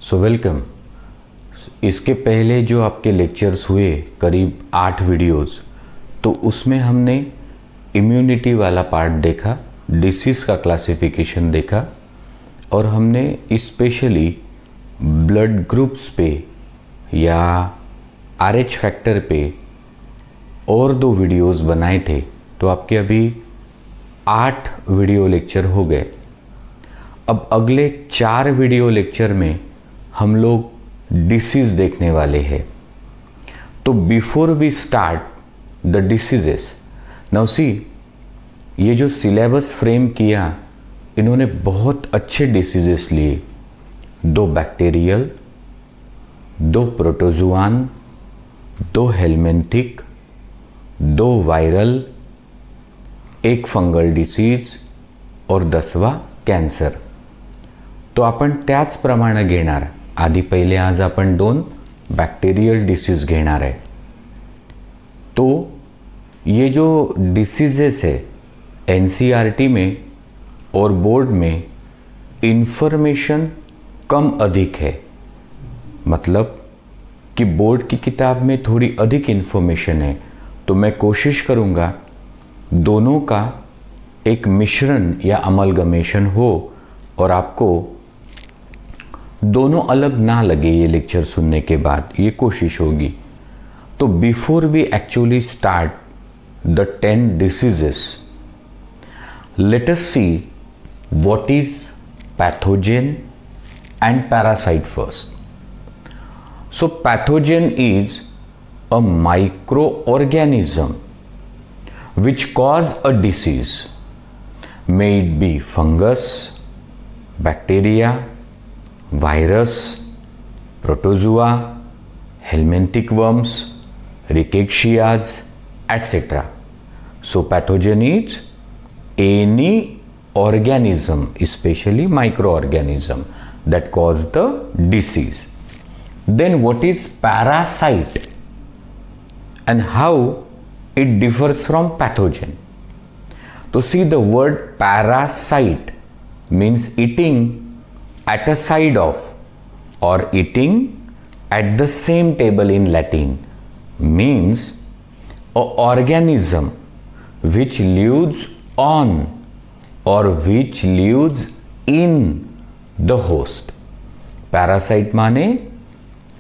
So welcome. इसके पहले जो आपके लेक्चर्स हुए करीब 8 वीडियोस, तो उसमें हमने इम्यूनिटी वाला पार्ट देखा, डिसीज़ का क्लासिफिकेशन देखा और हमने स्पेशली ब्लड ग्रुप्स पे या RH फैक्टर पे और 2 वीडियोस बनाए थे। तो आपके अभी 8 वीडियो लेक्चर हो गए। अब अगले 4 वीडियो लेक्चर में हम लोग डिसीज़ देखने वाले हैं। तो before we start the diseases, now see, ये जो सिलेबस फ्रेम किया, इन्होंने बहुत अच्छे डिसीजेस लिए। 2 bacterial, 2 प्रोटोजुआन, 2 helminthic, 2 viral, 1 fungal disease और 10वा कॅन्सर। तो आपण त्याचप्रमाणे घेणार। आधी पहिले आज आपण 2 बैक्टीरियल डिसीज घेणार आहे। तो ये जो डिसीजेस है NCERT में और बोर्ड में इंफॉर्मेशन कम अधिक है, मतलब कि बोर्ड की किताब में थोड़ी अधिक इन्फॉर्मेशन है। तो मैं कोशिश करूँगा दोनों का एक मिश्रण या अमलगमेशन हो और आपको दोनों अलग ना लगे ये लेक्चर सुनने के बाद, ये कोशिश होगी। तो before we actually start the 10 diseases, let us see what is pathogen and parasite first. So pathogen is a micro organism which cause a disease, may it be fungus, bacteria, virus, protozoa, helminthic worms, rickettsias, etc. So pathogen is any organism, especially microorganism, that cause the disease. Then what is parasite and how it differs from pathogen? To see, the word parasite means eating at a side of or eating at the same table in Latin, means a organism which lives on or which lives in the host. Parasite माने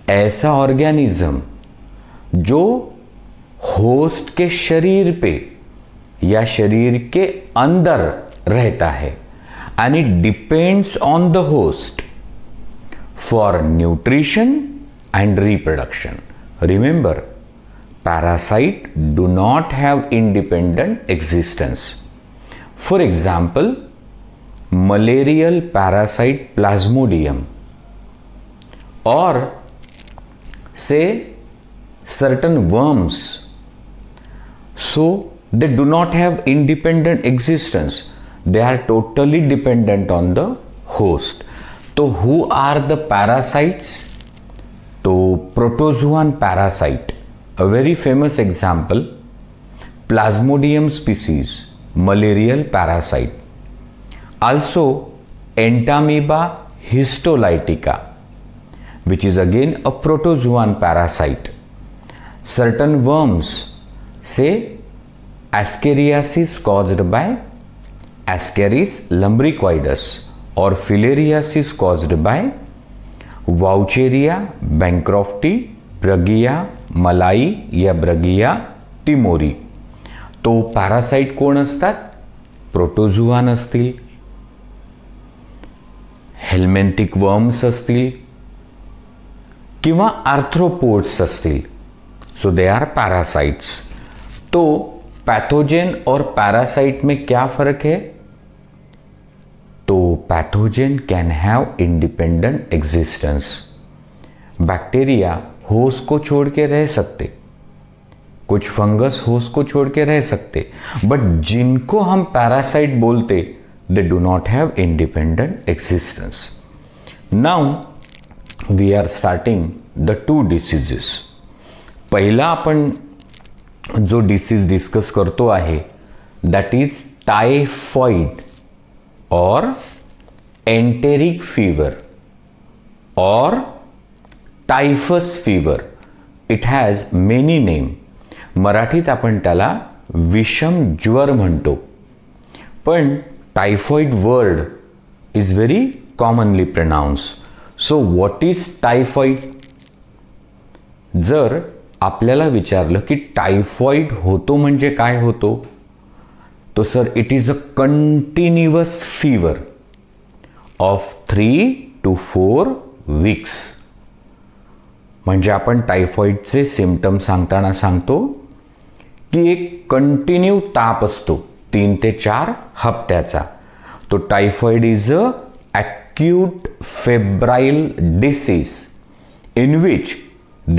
ऐसा organism जो host के शरीर पे या शरीर के अंदर रहता है, and it depends on the host for nutrition and reproduction. Remember, parasite do not have independent existence. For example, malarial parasite Plasmodium और से certain worms, so they do not have independent existence, they are totally dependent on the host. So who are the parasites? तो protozoan parasite, a very famous example, Plasmodium species, malarial parasite. Also Entamoeba histolytica, which is again a protozoan parasite. Certain worms, say ascariasis caused by Ascaris lumbricoides or filariasis caused by Vaucheria bancrofti, Brugia malai या Brugia timori. तो parasite कोण असतात? प्रोटोजुआन असतील, हेल्मेंथिक worms असतील किंवा arthropods असतील. सो they are parasites. तो pathogen और पैरासाइट में क्या फर्क है? तो pathogen can have independent existence. Bacteria host को छोड़ के रह सकते, कुछ फंगस होस्ट को छोड़ के रह सकते, बट जिनको हम पैरासाइट बोलते, they do not have independent existence. Now we are starting the 2 diseases. पहिला आपण जो डिसीज डिस्कस करतो आहे दॅट इज टायफॉइड और enteric fever or typhus fever. It has many name. मराठीत आपण त्याला विषम ज्वर म्हणतो, पण typhoid word is very commonly pronounce. So what is typhoid? जर आपल्याला विचारलं की टायफॉइड होतो म्हणजे काय होतो, तो sir it is a continuous fever of 3 to 4 weeks. म्हणजे आपण टायफॉइडचे सिम्पटम सांगताना सांगतो की एक कंटिन्यू ताप असतो 3 ते 4 हप्त्याचा. तो typhoid is a acute febrile disease in which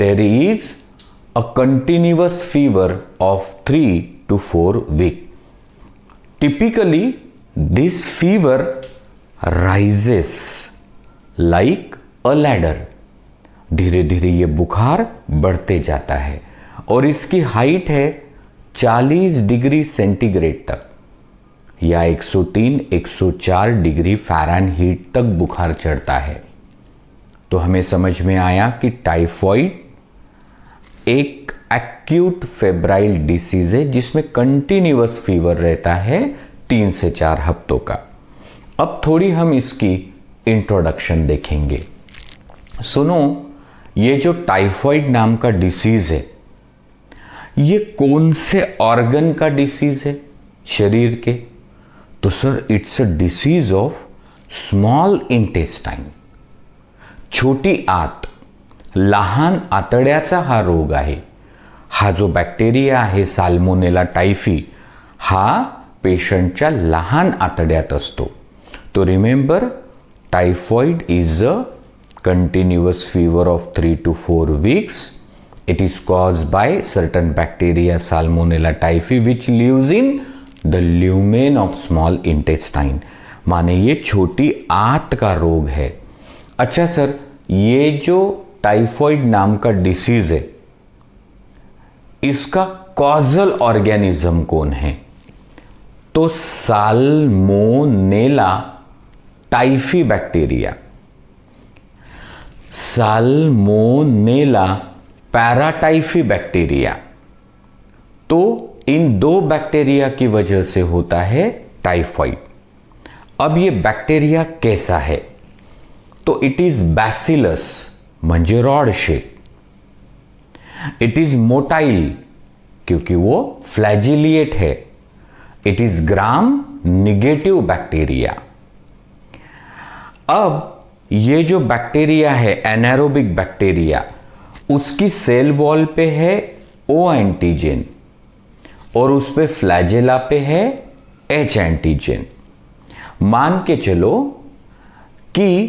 there is a continuous fever of 3 to 4 weeks. Typically, this fever rises like a ladder. धीरे धीरे ये बुखार बढ़ते जाता है और इसकी हाइट है 40 डिग्री सेंटीग्रेड तक या 103-104 डिग्री फ़ारेनहीट तक बुखार चढ़ता है. तो हमें समझ में आया कि टाइफॉइड एक एक्यूट फेब्राइल डिसीज है जिसमें कंटिन्यूअस फीवर रहता है 3 से 4 हफ्तों का. अब थोड़ी हम इसकी इंट्रोडक्शन देखेंगे. सुनो, ये जो टाइफॉइड नाम का डिसीज है, ये कौन से ऑर्गन का डिसीज है शरीर के? तो sir it's a disease of small intestine. छोटी आत, लहान आतड्याचा हा रोग आहे. हा जो बॅक्टेरिया आहे साल्मोनेला टायफी, हा पेशंटच्या लहान आतड्यात असतो. तो remember, typhoid is a continuous fever of 3 to 4 weeks. It is caused by certain bacteria Salmonella typhi which lives in the lumen of small intestine. माने ये छोटी आंत का रोग है. अच्छा सर, ये जो टाइफॉइड नाम का डिसीज है, इसका कॉजल ऑर्गेनिज्म कौन है? तो salmonella typhi bacteria, salmonella paratyphi bacteria. तो इन 2 बैक्टीरिया की वजह से होता है टाइफॉइड. अब ये बैक्टीरिया कैसा है? तो इट इज बैसिलस म्हणजे rod shape. It is motile क्योंकि वो फ्लैजिलिएट है. It is gram negative bacteria. अब ये जो बैक्टीरिया है एनारोबिक बैक्टीरिया, उसकी सेल वॉल पे है ओ एंटीजन और उस पे फ्लैजेला पे है एच एंटीजन. मान के चलो कि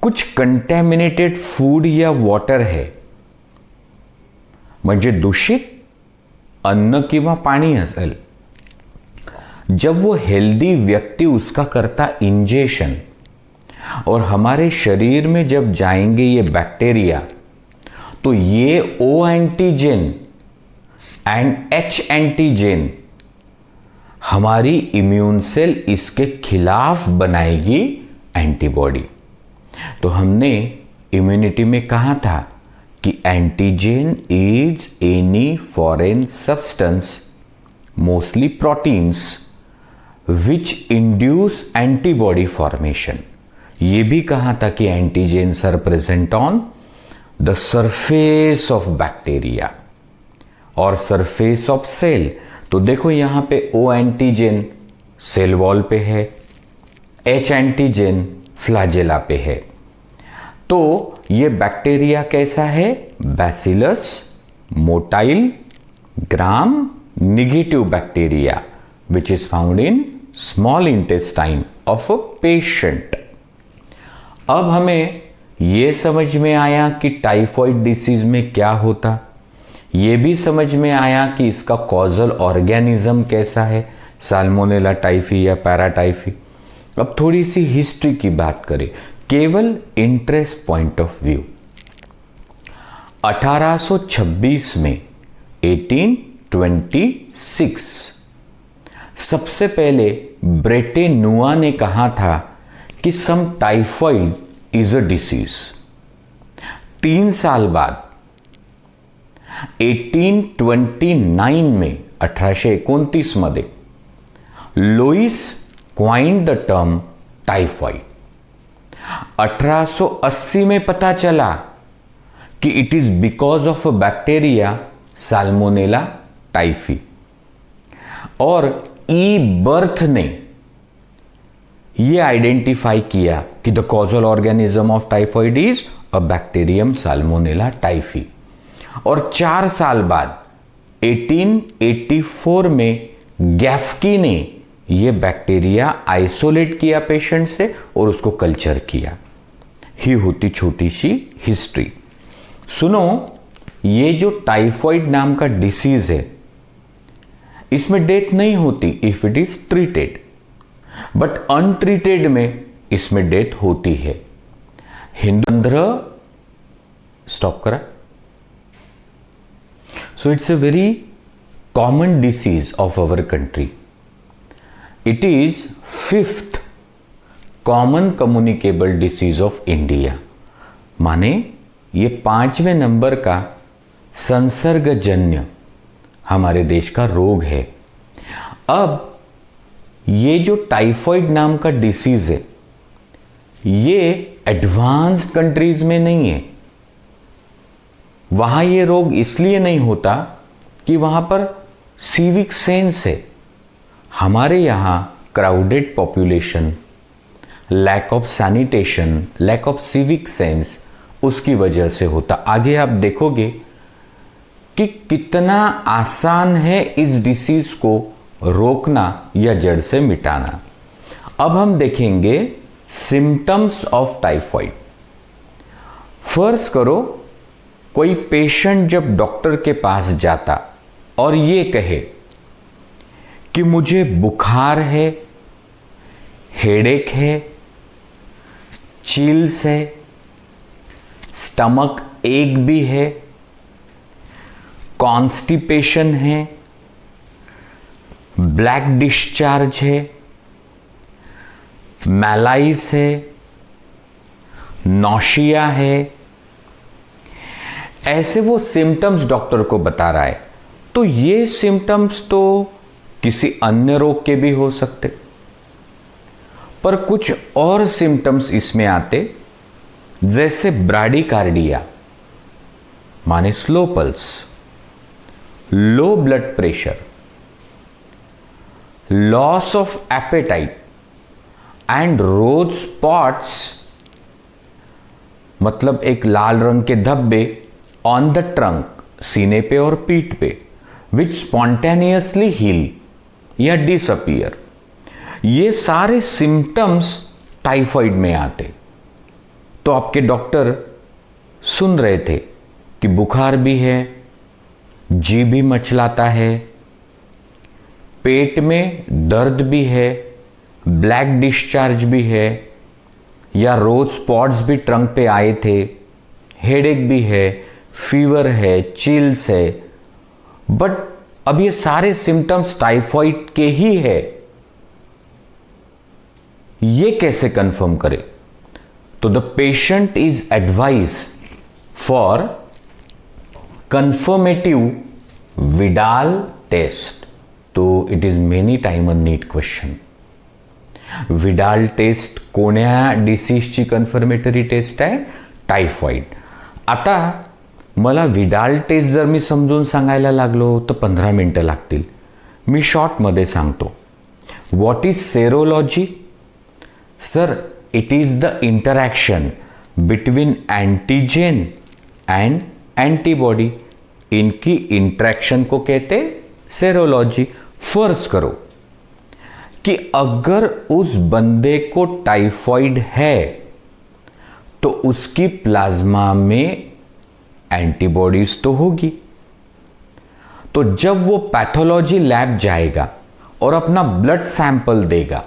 कुछ कंटॅमिनेटेड फूड या वॉटर है, म्हणजे दूषित अन्न किंवा पाणी असेल. जब वो हेल्दी व्यक्ति उसका करता इंजेशन और हमारे शरीर में जब जाएंगे ये बैक्टीरिया, तो ये O antigen and H antigen हमारी इम्यून सेल इसके खिलाफ बनाएगी एंटीबॉडी. तो हमने इम्यूनिटी में कहा था कि antigen is any foreign substance, mostly proteins, which induce antibody formation. ये भी कहा था कि antigens are present on the surface of bacteria और सरफेस ऑफ सेल. तो देखो यहां पे ओ एंटीजन सेल वॉल पे है, एच एंटीजन फ्लैजेला पे है. तो ये बैक्टीरिया कैसा है? Bacillus motile gram negative bacteria which is found in small intestine of a patient. अब हमें यह समझ में आया कि टाइफॉइड डिसीज में क्या होता, ये भी समझ में आया कि इसका कॉजल ऑर्गेनिज्म कैसा है, साल्मोनेला टाइफी या पैराटाइफी. अब थोड़ी सी हिस्ट्री की बात करें, केवल इंटरेस्ट पॉइंट ऑफ व्यू. 1826 में 1826 सबसे पहले ब्रेटे नुआ ने कहा था कि some typhoid is a disease. 3 साल बाद 1829 में 1829 मध्ये Louis coined the term typhoid. 1880 में पता चला कि it is because of a bacteria Salmonella typhi, और ई बर्थ ने यह आइडेंटिफाई किया कि the causal organism of typhoid is a bacterium Salmonella typhi. और 4 साल बाद 1884 में गैफ्की ने यह बैक्टीरिया आइसोलेट किया पेशेंट से और उसको कल्चर किया। ही होती छोटी सी हिस्ट्री। सुनो, ये जो टाइफॉइड नाम का डिसीज है, इसमें डेथ नहीं होती if it is treated, but untreated में इसमें डेथ होती है। हिंदू स्टॉप करा। So it's a very common disease of our country. It is 5th common communicable disease of India, माने ये 5वें नंबर का संसर्गजन्य हमारे देश का रोग है। अब ये जो टाइफॉइड नाम का डिसीज है, ये एडवांस्ड कंट्रीज में नहीं है। वहां ये रोग इसलिए नहीं होता कि वहां पर सिविक सेंस है। हमारे यहां crowded population, lack of sanitation, lack of civic sense, उसकी वजह से होता। आगे आप देखोगे कि कितना आसान है इस डिसीज को रोकना या जड़ से मिटाना। अब हम देखेंगे सिम्टम्स ऑफ टाइफॉइड। फर्ज करो कोई पेशेंट जब डॉक्टर के पास जाता और ये कहे कि मुझे बुखार है, हेडेक है, चिल्स है, स्टमक एक भी है, कॉन्स्टिपेशन है, ब्लैक डिस्चार्ज है, मैलाइस है, नौशिया है, ऐसे वो सिम्टम्स डॉक्टर को बता रहा है, तो ये सिम्टम्स तो किसी अन्य रोग के भी हो सकते, पर कुछ और सिम्टम्स इसमें आते, जैसे ब्राडिकार्डिया माने slow pulse, low blood pressure, loss of appetite and rose spots, मतलब एक लाल रंग के धब्बे ऑन द ट्रंक, सीने पे और पीठ पे, विच स्पॉन्टेनियसली हील या डिसअपियर। ये सारे सिम्टम्स टाइफॉइड में आते। तो आपके डॉक्टर सुन रहे थे कि बुखार भी है, जी भी मचलाता है, पेट में दर्द भी है, ब्लैक डिस्चार्ज भी है, या रोज स्पॉट्स भी ट्रंक पे आए थे, हेडेक भी है, फीवर है, चिल्स है, बट अब ये सारे सिम्टम्स टाइफॉइड के ही है, ये कैसे कंफर्म करें? तो the patient is advise for confirmative Widal test. तो it is many time a NEET question. Widal test कोण्या डिसीजची कन्फर्मेटरी टेस्ट आहे? टायफॉइड. आता मला विडाल टेस्ट जर मी समजून सांगायला लागलो तर 15 मिनिटं लागतील. मी शॉर्टमध्ये सांगतो. What is serology? Sir, it is the interaction between antigen and antibody. इनकी इंटरैक्शन को कहते सेरोलॉजी. फर्ज करो कि अगर उस बंदे को टाइफॉइड है तो उसकी प्लाज्मा में एंटीबॉडीज तो होगी. तो जब वो पैथोलॉजी लैब जाएगा और अपना ब्लड सैंपल देगा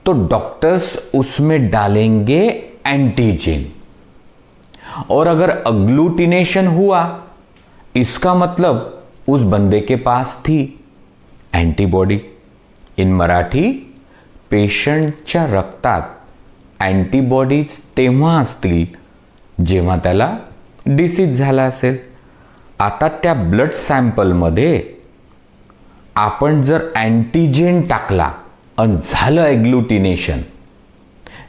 तो डॉक्टर्स उसमें डालेंगे एंटीजन. और अगर अग्लूटिनेशन हुआ इसका मतलब उस बंदे के पास थी एंटीबॉडी. इन मराठी, पेशंटच्या रक्तात अँटीबॉडीज तेव्हा असतील जेव्हा त्याला डिसीज झाला असेल. आता त्या ब्लड सॅम्पलमध्ये आपण जर अँटीजेन टाकला आणि झालं ॲग्लुटिनेशन,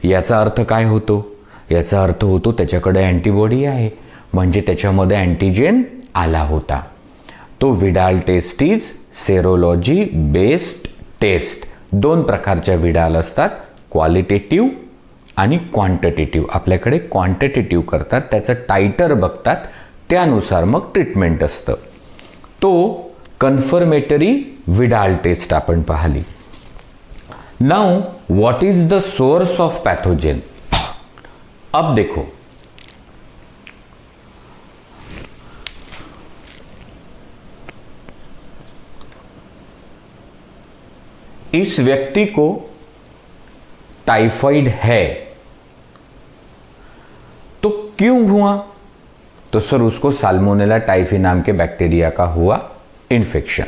याचा अर्थ काय होतो? याचा अर्थ होतो त्याच्याकडे अँटीबॉडी आहे, म्हणजे त्याच्यामध्ये अँटीजेन आला होता. तो Widal test is serology based test. 2 प्रकारच्या विडाल असतात, क्वालिटेटिव्ह आणि क्वांटिटेटिव्ह. आपल्याकडे क्वांटिटेटिव्ह करतात, त्याचं टायटर बघतात, त्यानुसार मग ट्रीटमेंट असतं. तो कन्फर्मेटरी विडाल टेस्ट आपण पाहिली. Now what is the source of pathogen? अब देखो, इस व्यक्ति को टाइफाइड है तो क्यों हुआ? तो सर उसको साल्मोनेला टाइफी नाम के बैक्टीरिया का हुआ इन्फेक्शन.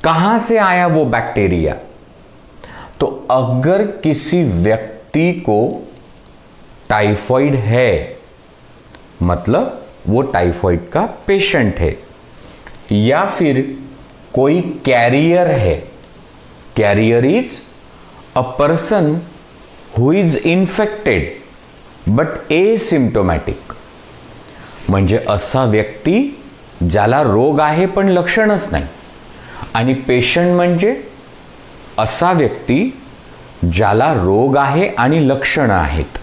कहां से आया वो बैक्टीरिया? तो अगर किसी व्यक्ति को टाइफाइड है, मतलब वो टाइफाइड का पेशेंट है, या फिर कोई कैरियर है. Carrier is a person who is infected but asymptomatic. म्हणजे असा व्यक्ती ज्याला रोग आहे पण लक्षणच नाही. आणि पेशंट म्हणजे असा व्यक्ती ज्याला रोग आहे आणि लक्षणं आहेत.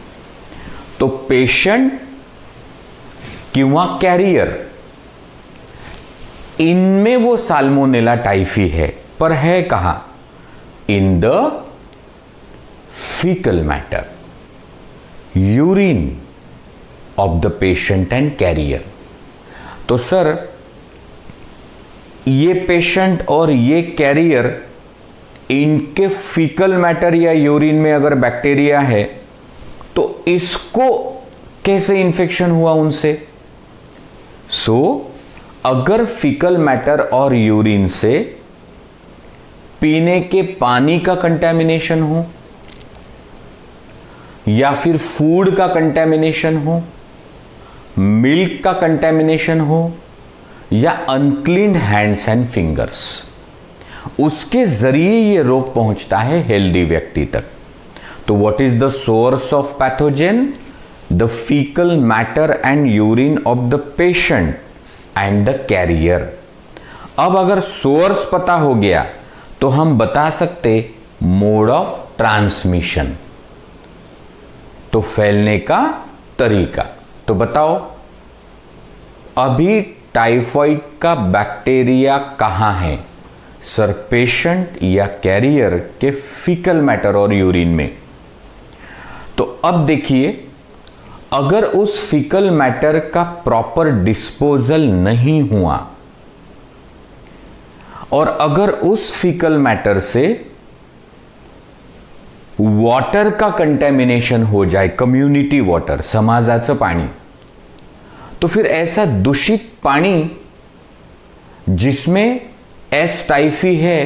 तो पेशंट किंवा कैरियर, इनमें वो साल्मोनेला टाइफी है, पर है कहां? In the faecal matter, urine of the patient and carrier. तो सर ये पेशेंट और ये कैरियर, इनके फीकल मैटर या यूरिन में अगर बैक्टीरिया है तो इसको कैसे इन्फेक्शन हुआ उनसे? अगर फीकल मैटर और यूरिन से पीने के पानी का कंटैमिनेशन हो, या फिर फूड का कंटैमिनेशन हो, मिल्क का कंटैमिनेशन हो, या अनक्लीन्ड हैंड्स एंड फिंगर्स, उसके जरिए ये रोग पहुंचता है हेल्दी व्यक्ति तक. तो what is the source of pathogen? The faecal matter and urine of the patient and the carrier. अब अगर सोर्स पता हो गया तो हम बता सकते मोड ऑफ ट्रांसमिशन, तो फैलने का तरीका. तो बताओ अभी टाइफाइड का बैक्टीरिया कहां है? सर पेशेंट या कैरियर के फीकल मैटर और यूरिन में. तो अब देखिए, अगर उस फीकल मैटर का प्रॉपर डिस्पोजल नहीं हुआ और अगर उस फीकल मैटर से वाटर का कंटैमिनेशन हो जाए, कम्युनिटी वाटर, समाजाचं पाणी, तो फिर ऐसा दूषित पानी जिसमें एस टाइफी है,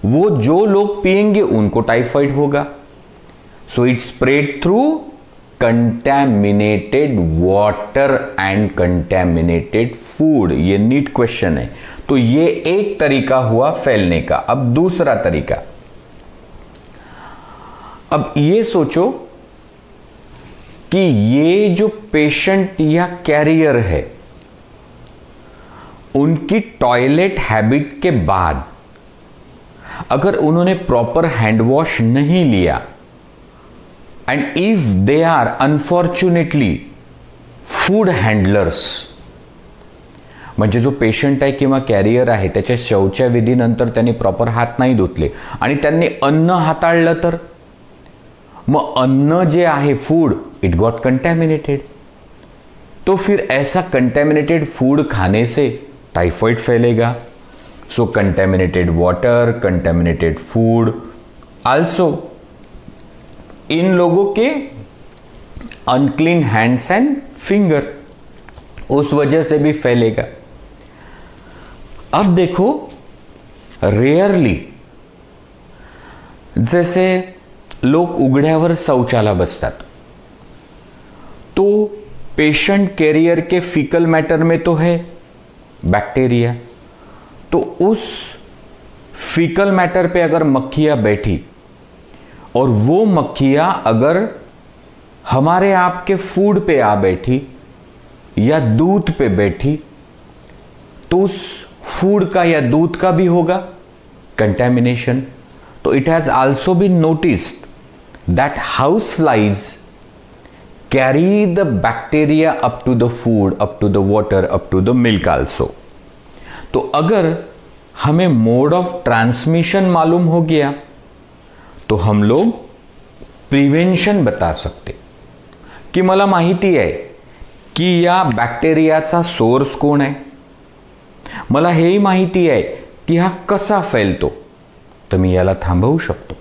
वो जो लोग पिएंगे उनको टाइफाइड होगा. So it spread through contaminated water and contaminated food. ये नीट क्वेश्चन है. तो ये एक तरीका हुआ फैलने का. अब दूसरा तरीका, अब ये सोचो कि ये जो पेशेंट या कैरियर है, उनकी टॉयलेट हैबिट के बाद अगर उन्होंने प्रॉपर हैंड वॉश नहीं लिया, and if they are unfortunately food handlers, म्हणजे जो पेशंट आहे किंवा कॅरियर आहे त्याच्या शौचविधीनंतर त्यांनी प्रॉपर हात नाही धुतले आणि त्यांनी अन्न हाताळलं, तर मग अन्न जे आहे फूड, इट गॉट कंटैमिनेटेड. तो फिर ऐसा कंटैमिनेटेड फूड खाने से टाइफाइड फैलेगा. सो contaminated water, contaminated food, also in लोगों के अनक्लीन हैंड्स एंड फिंगर, उस वजह से भी फैलेगा. अब देखो, रेयरली जैसे लोक उघड्यावर शौचाला बसतात, तो पेशेंट कैरियर के फीकल मैटर में तो है बैक्टीरिया, तो उस फीकल मैटर पे अगर मक्खियां बैठी और वो मक्खियां अगर हमारे आपके फूड पे आ बैठी या दूध पे बैठी, तो उस फूड का या दूध का भी होगा कंटेमिनेशन। तो it has also been noticed that house flies carry the bacteria up to the food, up to the water, up to the milk also. तो अगर हमें मोड ऑफ ट्रांसमिशन मालूम हो गया तो हम लोग प्रिव्हेंशन बता सकते की मला माहिती आहे की या बॅक्टेरियाचा सोर्स कोण आहे, मला हेही माहिती आहे की हा कसा फैलतो, तर मी याला थांबवू शकतो।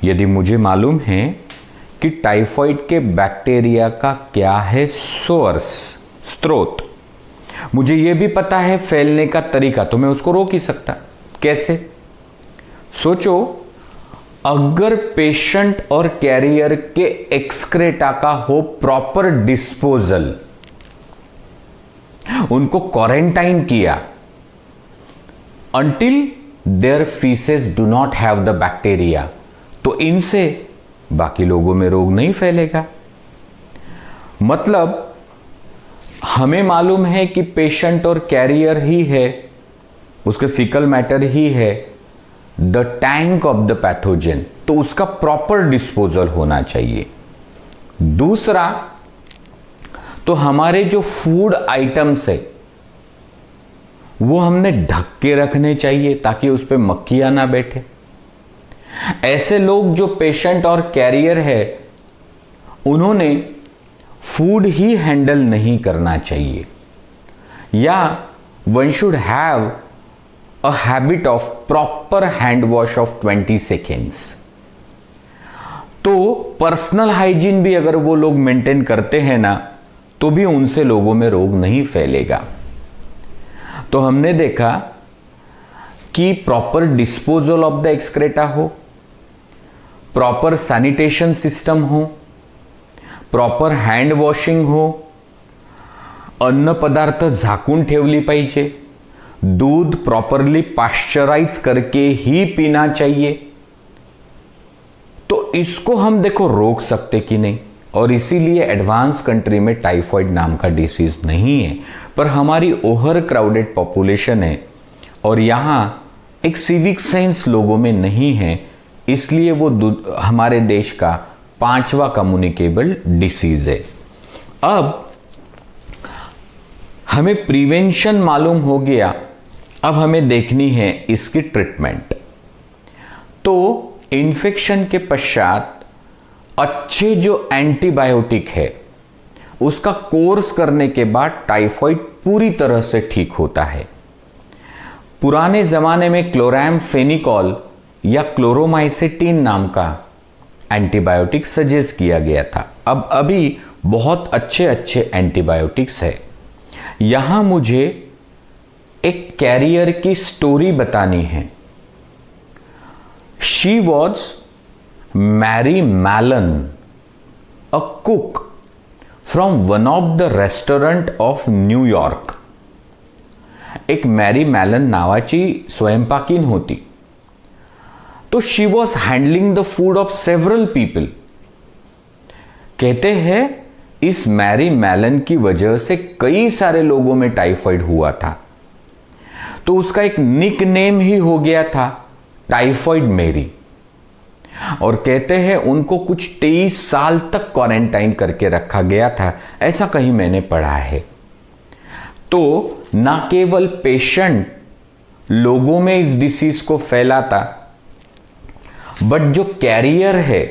यदि मुझे मालूम है कि टाइफॉइड के बैक्टीरिया का क्या है सोर्स, स्रोत, मुझे यह भी पता है फैलने का तरीका, तो मैं उसको रोक ही सकता। कैसे? सोचो, अगर पेशेंट और कैरियर के एक्सक्रेटा का हो प्रॉपर डिस्पोजल, उनको क्वारंटाइन किया until their feces do not have the bacteria, तो इनसे बाकी लोगों में रोग नहीं फैलेगा। मतलब हमें मालूम है कि पेशेंट और कैरियर ही है, उसके फीकल मैटर ही है the tank of the pathogen, तो उसका प्रॉपर डिस्पोजल होना चाहिए। दूसरा, तो हमारे जो फूड आइटम्स है वो हमने ढक के रखने चाहिए ताकि उस पर मक्खियां ना बैठे। ऐसे लोग जो पेशेंट और कैरियर है उन्होंने फूड ही हैंडल नहीं करना चाहिए, या one should have a habit of proper hand wash off 20 seconds. तो पर्सनल हाइजीन भी अगर वो लोग मेंटेन करते हैं ना, तो भी उनसे लोगों में रोग नहीं फैलेगा। तो हमने देखा कि proper disposal of the excreta हो, प्रॉपर सैनिटेशन सिस्टम हो, प्रॉपर हँड वॉशिंग हो, अन्न पदार्थ झाकून ठेवली पाहिजे, दूध प्रॉपरली पाश्चराइज करके ही पीना चाहिए। तो इसको हम देखो रोक सकते कि नहीं, और इसीलिए एडवांस कंट्री में टाइफॉइड नाम का डिसीज नहीं है, पर हमारी ओवर क्राउडेड पॉपुलेशन है और यहाँ एक सिविक सेंस लोगों में नहीं है, इसलिए वो हमारे देश का 5वां कम्युनिकेबल डिसीज है। अब हमें प्रिवेंशन मालूम हो गया, अब हमें देखनी है इसकी ट्रीटमेंट। तो इन्फेक्शन के पश्चात अच्छे जो एंटीबायोटिक है उसका कोर्स करने के बाद टाइफॉइड पूरी तरह से ठीक होता है। पुराने जमाने में क्लोरामफेनिकॉल या क्लोरोमाइसेटिन नाम का एंटीबायोटिक सजेस्ट किया गया था। अब अभी बहुत अच्छे अच्छे एंटीबायोटिक्स है। यहां मुझे एक कैरियर की स्टोरी बतानी है। She was Mary Mallon, a cook from one of the restaurant of न्यूयॉर्क। एक मैरी मैलन नावाची स्वयंपाकीन होती। तो she was handling the food of several people. कहते हैं इस मैरी मैलन की वजह से कई सारे लोगों में टाइफाइड हुआ था, तो उसका एक निक नेम ही हो गया था टाइफाइड मैरी। और कहते हैं उनको कुछ 23 साल तक क्वारंटाइन करके रखा गया था, ऐसा कहीं मैंने पढ़ा है। तो ना केवल पेशेंट लोगों में इस डिसीज को फैलाता, बट जो कैरियर है,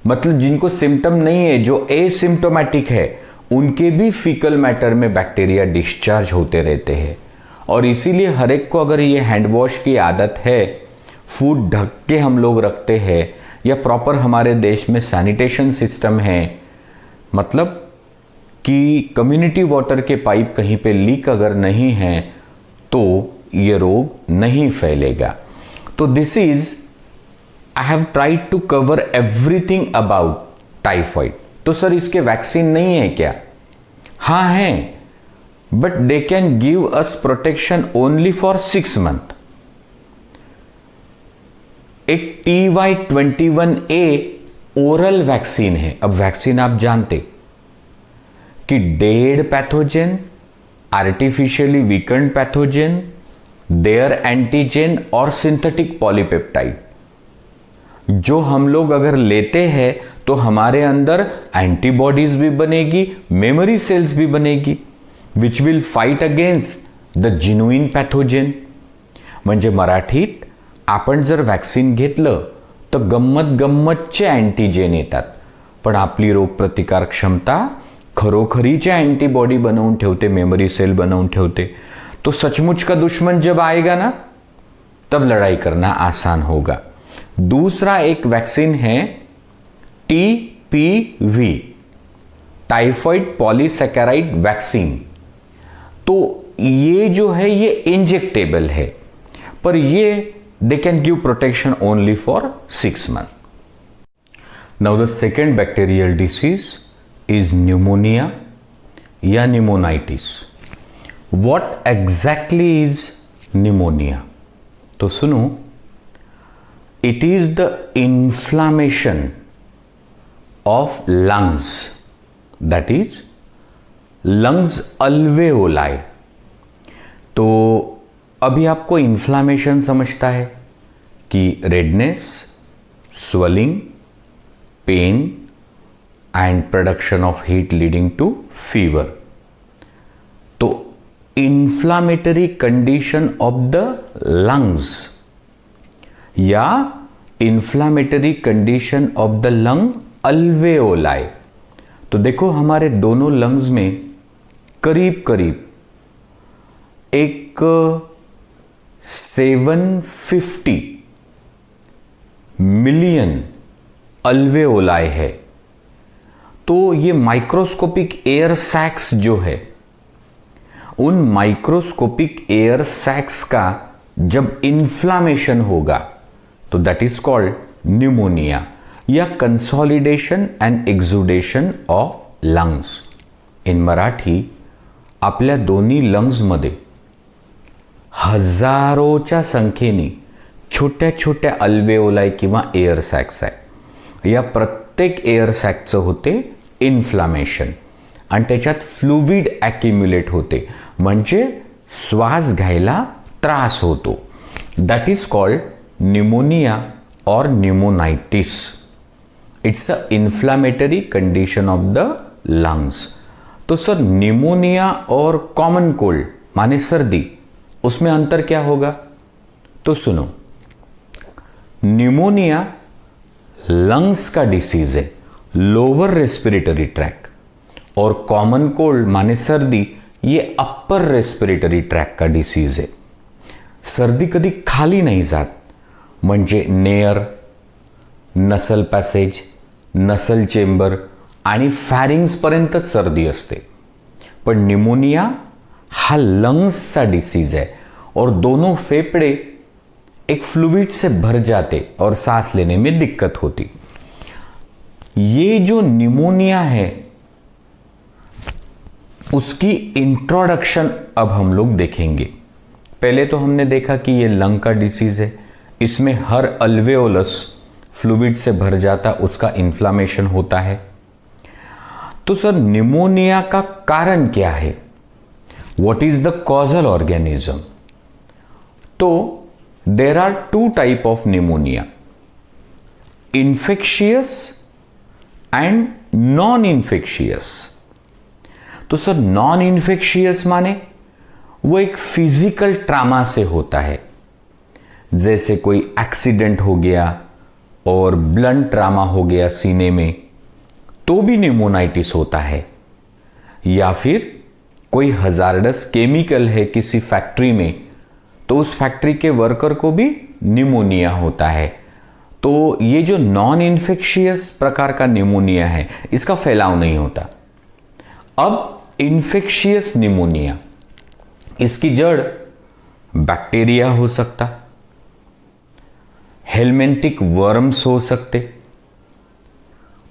मतलब जिनको सिम्टम नहीं है, जो एसिम्टोमेटिक है, उनके भी फीकल मैटर में बैक्टीरिया डिस्चार्ज होते रहते हैं। और इसीलिए हर एक को अगर ये हैंड वॉश की आदत है, फूड ढक के हम लोग रखते हैं, या प्रॉपर हमारे देश में सैनिटेशन सिस्टम है, मतलब कि कम्युनिटी वाटर के पाइप कहीं पे लीक अगर नहीं है तो ये रोग नहीं फैलेगा। तो this is I have tried to cover everything about typhoid. तो सर इसके वैक्सीन नहीं है क्या? हाँ है, but they can give us protection only for 6 month. एक TY21A ओरल वैक्सीन है। अब वैक्सीन आप जानते कि dead pathogen, artificially weakened pathogen, their antigen और सिंथेटिक पॉलीपेप्टाइड, जो हम लोग अगर लेते हैं तो हमारे अंदर एंटीबॉडीज भी बनेगी, मेमोरी सेल्स भी बनेगी, which will fight against the genuine pathogen. म्हणजे मराठीत आपण जर वॅक्सिन घेतलं तर गंमत गंमतचे अँटीजेन येतात, पण आपली रोगप्रतिकार क्षमता खरोखरीच्या अँटीबॉडी बनवून ठेवते, मेमोरी सेल बनवून ठेवते। तो सचमुच का दुश्मन जब आएगा ना, तब लड़ाई करना आसान होगा। दूसरा एक वैक्सीन है TPV, टाइफॉइड पॉलीसैकेराइड वैक्सीन। तो ये जो है ये इंजेक्टेबल है, पर ये they can give protection only for 6 month. Now the second bacterial disease is pneumonia या pneumonitis. What exactly is pneumonia? तो सुनो, it is the inflammation of lungs, that is lungs alveoli. तो अभी आपको इन्फ्लामेशन समझता है कि redness, swelling, pain and production of heat leading to fever. तो inflammatory condition of the lungs या inflammatory condition of the lung alveoli. तो देखो हमारे दोनों लंग्स में करीब करीब एक 750 मिलियन अल्वेओलाई है। तो ये माइक्रोस्कोपिक एयर सैक्स जो है, उन माइक्रोस्कोपिक एयर सैक्स का जब इन्फ्लामेशन होगा तो दैट इज कॉल्ड न्यूमोनिया या consolidation and exudation of lungs. In Marathi आपल्या दोन्ही लंग्समध्ये हजारोच्या संख्येने छोट्या छोट्या अल्वेओलाई किंवा एअर सॅक्स आहे। या प्रत्येक एअर सॅकचं होते इन्फ्लामेशन आणि त्याच्यात फ्लुइड ॲक्युम्युलेट होते, म्हणजे श्वास घ्यायला त्रास होतो। दॅट इज कॉल्ड न्यूमोनिया और pneumonitis. It's a inflammatory condition of the lungs. तो सर न्यूमोनिया और कॉमन कोल्ड माने सर्दी, उसमें अंतर क्या होगा? तो सुनो, न्यूमोनिया लंग्स का डिसीज है, लोअर रेस्पिरेटरी ट्रैक, और कॉमन कोल्ड माने सर्दी, ये अपर रेस्पिरेटरी ट्रैक का डिसीज है। सर्दी कधी खाली नहीं जात, म्हणजे नेअर, नसल पॅसेज, नसल चेंबर आणि फॅरिंग्स पर्यंतच सर्दी असते। पण न्यूमोनिया हा लंग्सचा डिसीज है और दोनों फेफड़े एक फ्लूइड से भर जाते और सांस लेने में दिक्कत होती। ये जो न्यूमोनिया है उसकी इंट्रोडक्शन अब हम लोग देखेंगे। पहले तो हमने देखा कि ये लंग का डिसीज है, इसमें हर अल्वेओलस फ्लूइड से भर जाता, उसका इन्फ्लामेशन होता है। तो सर न्यूमोनिया का कारण क्या है? What is the causal organism? तो there are 2 type of pneumonia, infectious and non-infectious। तो सर नॉन इन्फेक्शियस माने वो एक फिजिकल ट्रामा से होता है, जैसे कोई एक्सीडेंट हो गया और ब्लंट ट्रामा हो गया सीने में, तो भी न्यूमोनाइटिस होता है। या फिर कोई हजार्डस केमिकल है किसी फैक्ट्री में, तो उस फैक्ट्री के वर्कर को भी न्यूमोनिया होता है। तो ये जो नॉन इन्फेक्शियस प्रकार का न्यूमोनिया है, इसका फैलाव नहीं होता। अब इन्फेक्शियस न्यूमोनिया, इसकी जड़ बैक्टीरिया हो सकता, हेलमेंटिक वर्म्स हो सकते,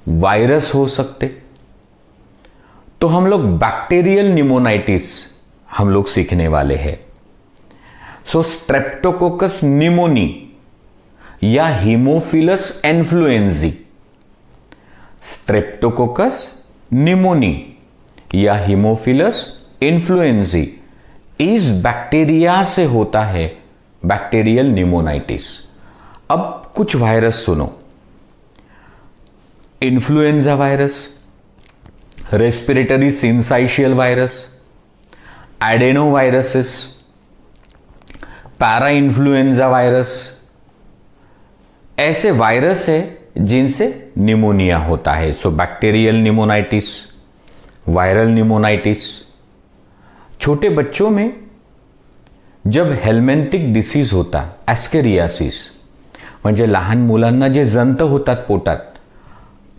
वायरस हो सकते, तो हम लोग बैक्टीरियल निमोनाइटिस हम लोग सीखने वाले हैं। सो स्ट्रेप्टोकोकस निमोनी या हीमोफिलस इन्फ्लुएंजी, स्ट्रेप्टोकोकस निमोनी या हीमोफिलस इन्फ्लुएंजी इस बैक्टीरिया से होता है बैक्टीरियल निमोनाइटिस। अब कुछ वायरस सुनो, influenza virus, respiratory syncytial virus, adenoviruses, para influenza virus, ऐसे वायरस है जिनसे निमोनिया होता है। So bacterial pneumonitis, viral pneumonitis. छोटे बच्चों में जब हेल्मेंटिक डिसीज होता, एस्केरियासिस, म्हणजे लहान मुलांना जे जंत होतात पोटात,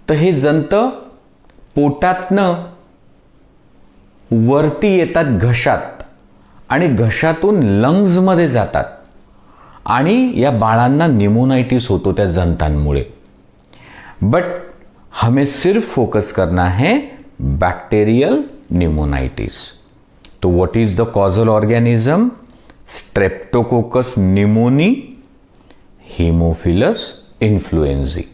तर हे जंत पोटातनं वरती येतात घशात आणि घशातून लंग्समध्ये जातात आणि या बाळांना निमोनाइटिस होतो त्या जंतांमुळे। बट हमें सिर्फ फोकस करना है बैक्टीरियल निमोनाइटिस। तो what is the causal organism? Streptococcus pneumoniae, Haemophilus influenzae.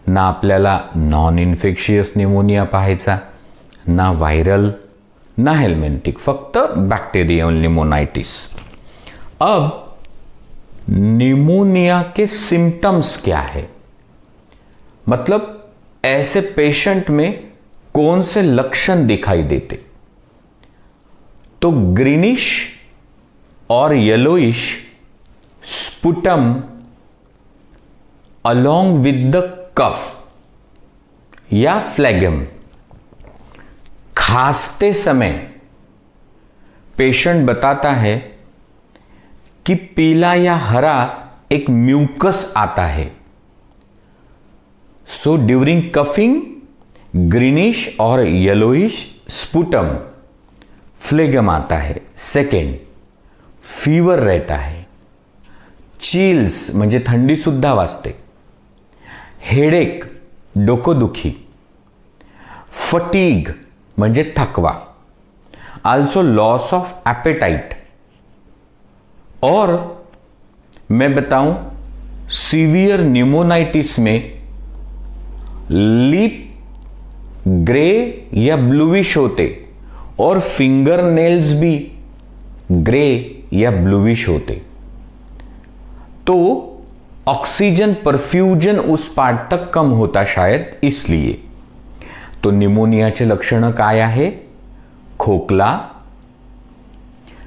ना आपल्याला नॉन इन्फेक्शियस निमोनिया पाहायचा, ना व्हायरल, ना हेल्मेंटिक, फक्त बैक्टीरियल निमोनाइटिस। अब निमोनिया के सिम्टम्स क्या है, मतलब ऐसे पेशेंट में कौन से लक्षण दिखाई देते? तो ग्रीनिश और yellowish sputum along with the cough या फ्लैगम। खांसते समय पेशेंट बताता है कि पीला या हरा एक म्यूकस आता है। सो ड्यूरिंग कफिंग ग्रीनिश और येलोइश स्पुटम, फ्लेगम आता है। सेकेंड, फीवर रहता है, चिल्स म्हणजे थंडी सुद्धा वाजते, हेडेक डोकोदुखी, फटीग म्हणजे थकवा, आल्सो लॉस ऑफ एपेटाइट। और मैं बताऊं सीवियर निमोनाइटिस में लिप ग्रे या ब्लूइश होते और फिंगर नेल्स भी ग्रे या ब्लूइश होते। तो ऑक्सीजन परफ्यूजन उस पार्ट तक कम होता शायद इसलिए। तो निमोनियाचे लक्षण काय आहे? खोकला,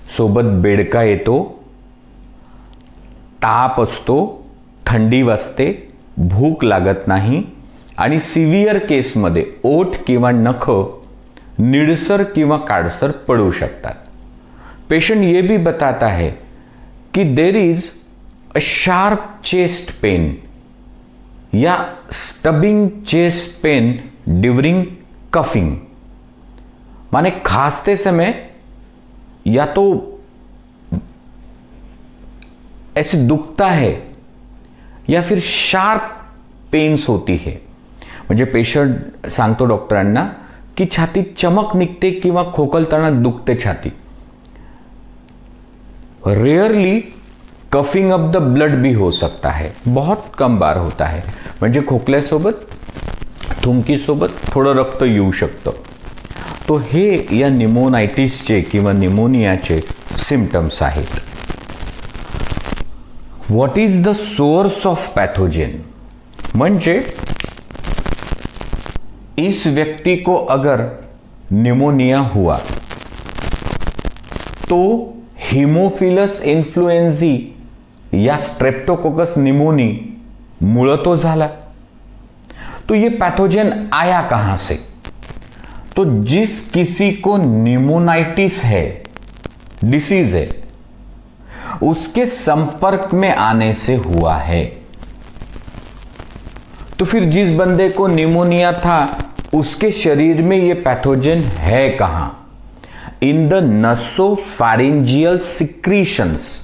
सोबत बेडका येतो, ताप असतो, थंडी वाजते, भूक लागत नाही आणि सिव्हिअर केसमध्ये ओठ किंवा नख निळसर किंवा काळसर पडू शकतात। पेशेंट ये भी बताता है कि there is a sharp chest pain या स्टबिंग चेस्ट पेन ड्यूरिंग कफिंग, माने खांसते समय या तो ऐसे दुखता है या फिर शार्प पेन्स होती है। म्हणजे पेशंट सांगतो डॉक्टरांना की छातीत चमक निघते किंवा खोकलताना दुखते छाती। Rarely coughing up the blood भी हो सकता है, बहुत कम बार होता है। म्हणजे खोकल्यासोबत थुंकीसोबत थोडं रक्त येऊ शकतं। तो हे या निमोनाइटिसचे किंवा निमोनियाचे सिम्पटम्स आहेत। What is the source of pathogen? म्हणजे इस व्यक्ति को अगर निमोनिया हुआ तो हीमोफिलस इन्फ्लुएंजी या स्ट्रेप्टोकोकस निमोनी मूल तो झाला। तो ये पैथोजन आया कहां से? तो जिस किसी को निमोनाइटिस है, डिसीज है, उसके संपर्क में आने से हुआ है। तो फिर जिस बंदे को निमोनिया था उसके शरीर में ये पैथोजन है कहां? इन द नसोफॅरिंजियल सिक्रीशन्स,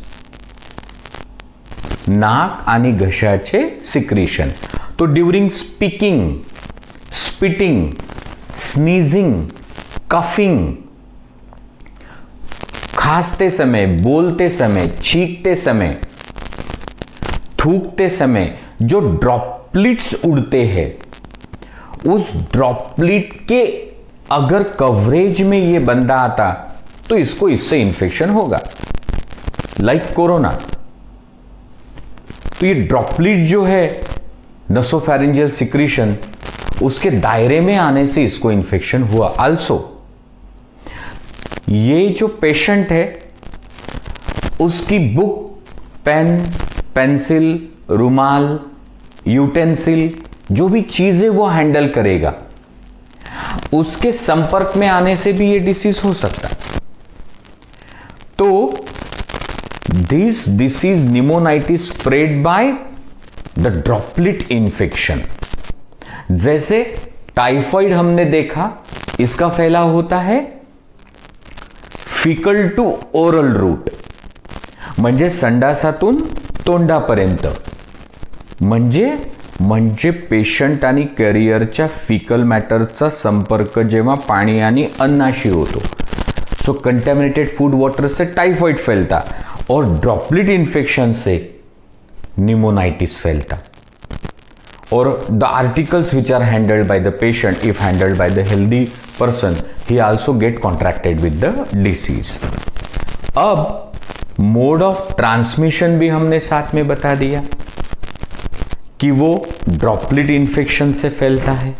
नाक आणि घशाचे सिक्रीशन। तो during speaking, spitting, sneezing, coughing, खांसते समय, बोलते समय, छींकते समय, थूकते समय जो ड्रॉपलेट्स उड़ते हैं, उस ड्रॉपलेट के अगर कवरेज में ये बंदा आता तो इसको इससे इंफेक्शन होगा, लाइक कोरोना। तो ये ड्रॉपलेट जो है नसोफैरिंजियल सिक्रीशन, उसके दायरे में आने से इसको इंफेक्शन हुआ। आल्सो ये जो पेशेंट है उसकी बुक, पेन, पेंसिल, रुमाल, यूटेंसिल, जो भी चीजें वो हैंडल करेगा, उसके संपर्क में आने से भी ये डिसीज हो सकता है। तो this disease pneumonitis spread by the droplet infection. जैसे टाइफॉइड हमने देखा, इसका फैलाव होता है फिकल टू ओरल रूट, म्हणजे संडासातून तोंडापर्यंत, म्हणजे पेशंट आणि कॅरियरच्या फिकल मॅटरचा संपर्क जेव्हा पाणी आणि अन्नाशी होतो, सो कंटॅमिनेटेड फूड वॉटर से टाइफॉइड फैलता और ड्रॉपलेट इन्फेक्शन से निमोनाइटिस फैलता। और the articles which are handled by the patient, if handled by the healthy person, he also get contracted with the disease. अब मोड ऑफ ट्रांसमिशन भी हमने साथ में बता दिया कि वो ड्रॉपलेट इन्फेक्शन से फैलता है।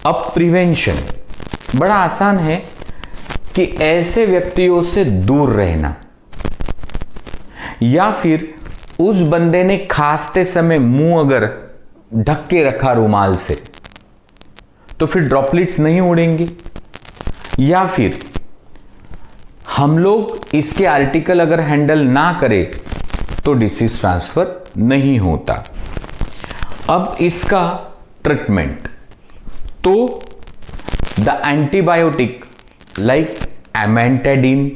अब प्रिवेंशन बड़ा आसान है कि ऐसे व्यक्तियों से दूर रहना, या फिर उस बंदे ने खांसते समय मुंह अगर ढक के रखा रुमाल से तो फिर ड्रॉपलेट्स नहीं उड़ेंगे, या फिर हम लोग इसके आर्टिकल अगर हैंडल ना करें तो डिसीज ट्रांसफर नहीं होता। अब इसका ट्रीटमेंट, तो द एंटीबायोटिक लाइक एमेंटाडिन,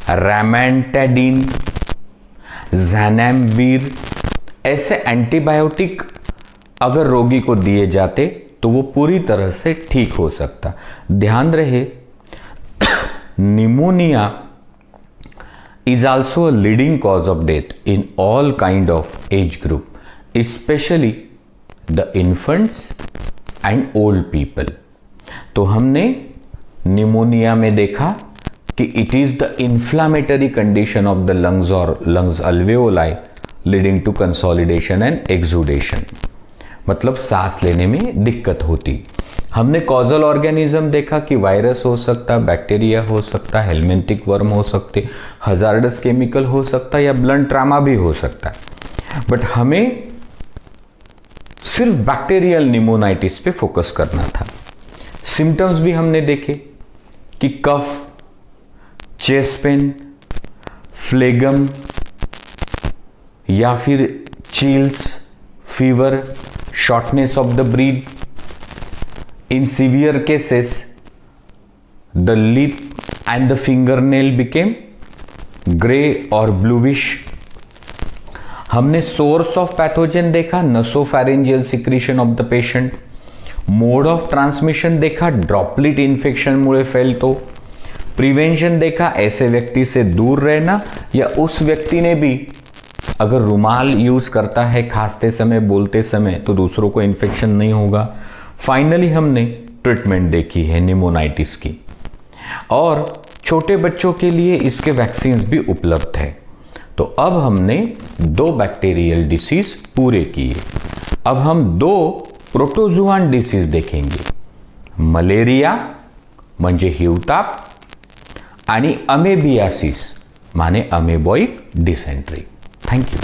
रैमेंटाडिन, ज़ैनाम्विर, ऐसे एंटीबायोटिक अगर रोगी को दिए जाते तो वो पूरी तरह से ठीक हो सकता। ध्यान रहे, pneumonia is also a leading cause of death in all kind of age group, especially the infants and old people. तो हमने निमोनिया में देखा कि it is the inflammatory condition of the lungs or lungs alveoli leading to consolidation and exudation, मतलब सांस लेने में दिक्कत होती। हमने कॉजल ऑर्गेनिज्म देखा कि वायरस हो सकता, बैक्टीरिया हो सकता, हेलमिंथिक वर्म हो सकते, हजार्डस केमिकल हो सकता, या ब्लंट ट्रामा भी हो सकता। बट हमें सिर्फ बैक्टीरियल निमोनाइटिस पे फोकस करना था। सिम्टम्स भी हमने देखे कि कफ, चेस्ट पेन, फ्लेगम, या फिर chills, fever, shortness of the breath. In severe cases, the lip and the fingernail became gray or bluish. हमने source of pathogen देखा, nasopharyngeal secretion of the patient. Mode of transmission देखा, droplet infection मुळे फैलतो। Prevention देखा, ऐसे व्यक्ति से दूर रहना, या उस व्यक्ति ने भी अगर रुमाल यूज करता है खांसते समय, बोलते समय, तो दूसरों को इन्फेक्शन नहीं होगा। फाइनली हमने ट्रीटमेंट देखी है निमोनाइटिस की, और छोटे बच्चों के लिए इसके वैक्सीन्स भी उपलब्ध है। तो अब हमने 2 बैक्टीरियल डिसीज पूरे किए। अब हम 2 प्रोटोजुआन डिसीज देखेंगे, मलेरिया म्हणजे हिवताप आणि अमेबियासिस माने अमेबॉइक डिसेंट्री। Thank you.